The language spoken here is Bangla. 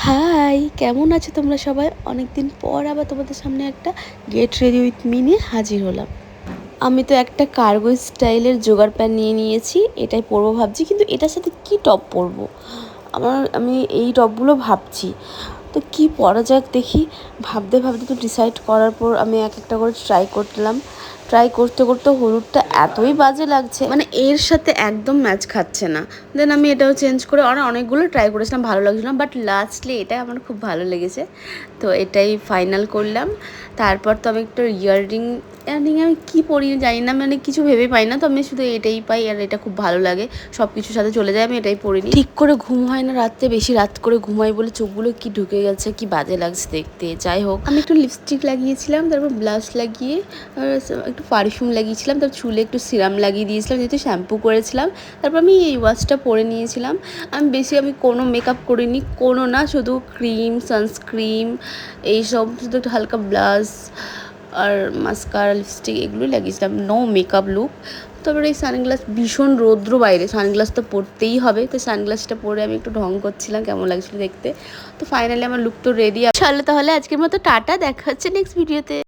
হাই, কেমন আছো তোমরা সবাই? অনেকদিন পর আবার তোমাদের সামনে একটা গেট রেডি উইথ মি নিয়ে হাজির হলাম। আমি তো একটা কার্গো স্টাইলের জোগাড় প্যান্ট নিয়ে নিয়েছি, এটাই পরবো ভাবছি, কিন্তু এটার সাথে কি টপ পরবো আমি এই টপগুলো ভাবছি। তো কি পরা যাক দেখি, ভাবতে ভাবতে তো ডিসাইড করার পর আমি এক একটা করে ট্রাই করতে করতে হলুদটা এতই বাজে লাগছে, মানে এর সাথে একদম ম্যাচ খাচ্ছে না। দেন আমি এটাও চেঞ্জ করে অনেকগুলো ট্রাই করেছিলাম, ভালো লাগছিল না, বাট লাস্টলি এটা আমার খুব ভালো লেগেছে, তো এটাই ফাইনাল করলাম। তারপর তো আমি একটু ইয়াররিং আমি কী পরি জানি না, মানে কিছু ভেবে পাই না, তো আমি শুধু এটাই পাই আর এটা খুব ভালো লাগে, সব কিছুর সাথে চলে যায়, আমি এটাই পরিনি। ঠিক করে ঘুম হয় না রাত্রে, বেশি রাত করে ঘুমাই বলে চোখগুলো কি ঢুকে গেছে, কি বাজে লাগছে দেখতে। যাই হোক, আমি একটু লিপস্টিক লাগিয়েছিলাম, তারপর ব্লাশ লাগিয়ে একটু পারফিউম লাগিয়েছিলাম, তারপর চুলে একটু সিরাম লাগিয়ে দিয়েছিলাম, যেহেতু শ্যাম্পু করেছিলাম। তারপর আমি এই ওয়াশটা পরে নিয়েছিলাম। আমি কোনো মেকআপ করিনি, কোনো না, শুধু ক্রিম, সানস্ক্রিম, এইসব, শুধু একটু হালকা ব্লাশ আর মাস্কারা, লিপস্টিক এগুলোই লাগিয়েছিলাম, নো মেকআপ লুক। তারপরে এই সানগ্লাস, ভীষণ রৌদ্র বাইরে, সানগ্লাস তো পরতেই হবে, তো সানগ্লাসটা পরে আমি একটু ঢং করছিলাম, কেমন লাগছিলো দেখতে। তো ফাইনালি আমার লুক তো রেডি। চলো তাহলে আজকের মতো টাটা, দেখা হচ্ছে নেক্সট ভিডিওতে।